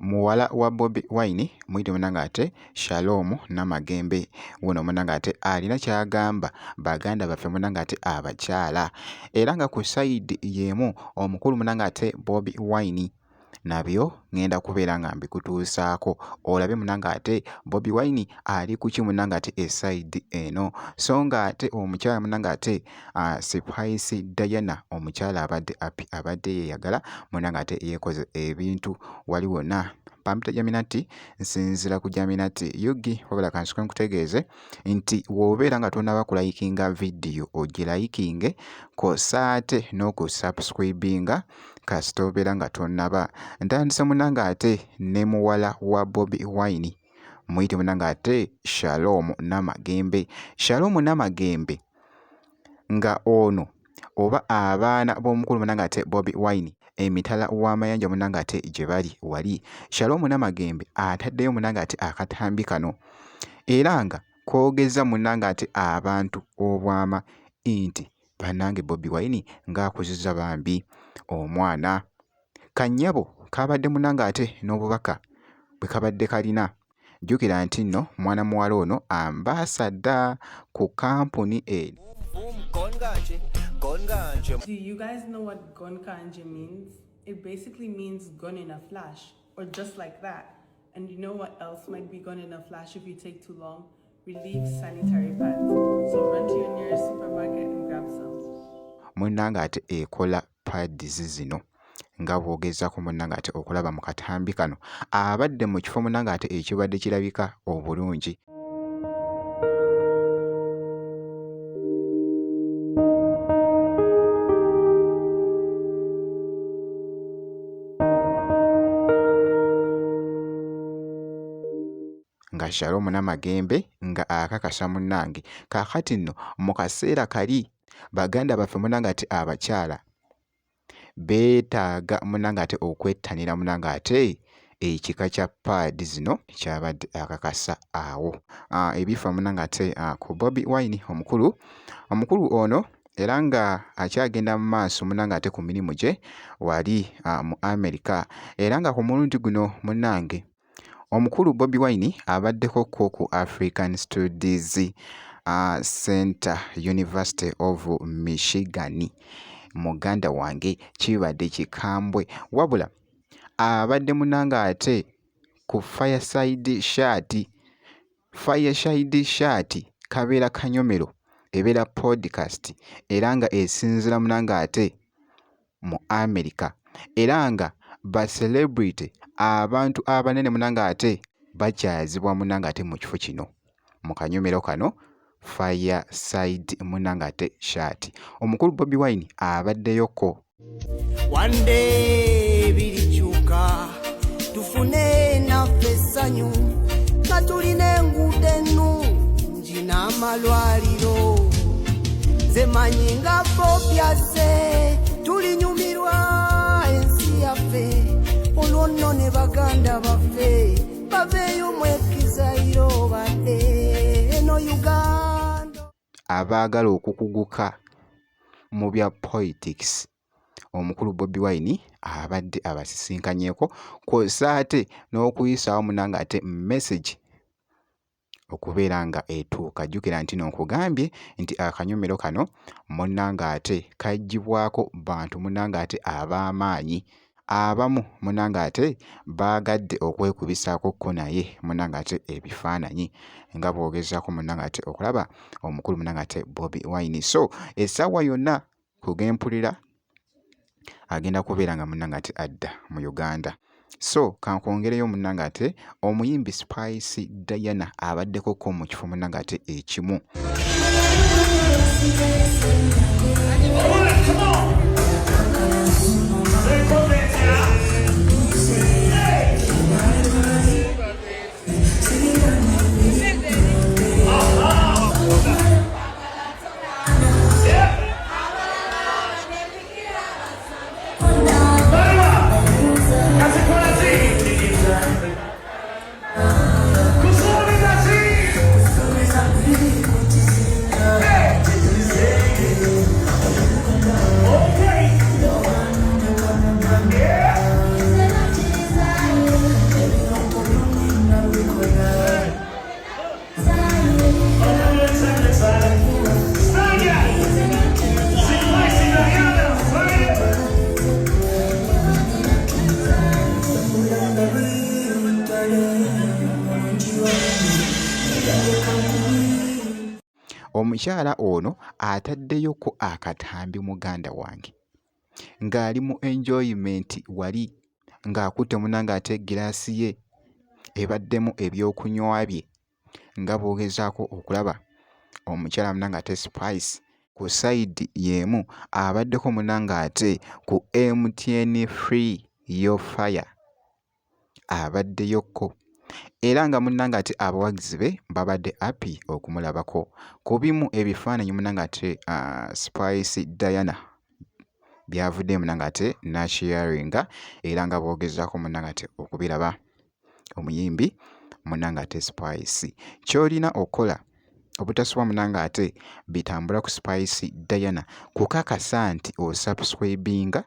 muwala wa Bobi Wine muyite munanga ate Shalom Namagembe wono munanga ate alina kyagamba baganda baffe munanga ate abakyala era nga ku side yemu omukulu munanga ate Bobi Wine nabyo ngenda kubeera nga mbikutuusaako olabe munanga ate Bobi Wine ali kuki munanga ate eside eno so nga ate omukyala munanga ate Spice Diana omukyala abadde yeyagala munanga ate yekoze ebintu waliwo na pampita Jaminati nsinzira ku Jaminati yugi wabula kansuke nkutegeeze nti wobeera nga tonaba kulayikinga video ogirayikinge kosaate n'okusubscribinga kasita obeera nga tonaba ntandise munanga ate ne muwala wa Bobi Wine muyite munanga ate Shalom Namagembe. Shalom Namagembe nga ono oba abaana b'omukulu munanga ate Bobi Wine emitala w'amayanja munanga ate gye bali wali Shalom Namagembe ataddeyo munanga ate akatambi kano era nga koogeza munanga ate abantu obwama nti bannange Bobi Wine ng'akuzizza bambi omwana Kanyabo kabadde munanga ate n'obubaka bwe kabadde kalina jjukira nti nno mwana muwala ono ambassador ku kampuni eno. Do you guys know what gon kanje means? It basically means gone in a flash, or just like that. And you know what else might be gone in a flash if you take too long? Relieve sanitary pads. So run to your nearest supermarket and grab some. Munanga ate ekola pads zino nga bwogezako munanga ate okulaba mu katambi kano abadde mu kifo munanga ate ekibadde kirabika obulungi. Nga Shalom Namagembe nga akakasa munnange kaakati nno mu kaseera kali baganda baffe munanga ate abakyala beetaaga munanga ate okwettanira munanga ate ekika kya paadi zino kyabadde akakasa awo ebifa munanga ate ku Bobi Wine omukulu ono era nga akyagenda mu maaso munanga ate ku mirimu gye wali mu America era nga ku mulundi guno munnange omukulu Bobi Wine abaddeko ku African Studies Center University of Michigan muganda wange kibadde kikambwe wabula abadde munanga ate ku Fireside Chat kabeera kanyomero ebeera podcast era nga esinzira munanga ate mu America era nga ba celebrity abantu abanene munanga ate bakyazibwa munanga ate mu kifo kino mu kanyomero kano Fireside munanga ate Chat omukulu Bobi Wine abaddeyoko. One day birikyuka tufune naffe essanyu nga tulina enguudo ennungi n'amalwaliro nze manyi nga Bobi azze tulinyumirwa ensi yaffe olwo nno ne baganda baffe baveeyo mwekizayiro badde eno Uganda abaagala okukuguka mu bya politics omukulu Bobi Wine abadde abasisinkanyeeko kw'ossa ate n'okuyisaawo munanga ate message okubeera nga etuuka jjukira nti n'okugambye nti akanyomero kano munanga ate kaggyibwako bantu munanga ate ab'amaanyi abamu munanga ate baagadde okwekubisaako ko naye munanga ate ebifaananyi nga bwogezako munanga ate okulaba omukulu munanga ate Bobi Wine so essaawa yonna kugempulira agenda kubeera nga munanga ate adda mu Uganda so kankwongereyo munanga ate omuyimbi Spice Diana abaddeko ko mu kifo munanga ate ekimu. Oh omukyala ono ataddeyoko akatambi muganda wange ng'ali mu enjoyment wali ng'akutte munnange ate giraasi ye ebaddemu ebyokunywa bye nga bw'ogezaako okulaba omukyala munnange ate Spice ku sayidi y'emu abaddeko munnange ate ku MTN free yo fire abaddeyoko era nga munnange ate abawagizi be babadde happy okumulabako ku bimu ebifaananyi munnange ate Spice Diana byavudde munnange ate n'asharinga era nga bw'ogezaako munnange ate okubiraba omuyimbi munnange ate Spice ky'olina okukola obutasubwa munnange ate bitambula ku Spice Diana kukakasa nti osubscribinga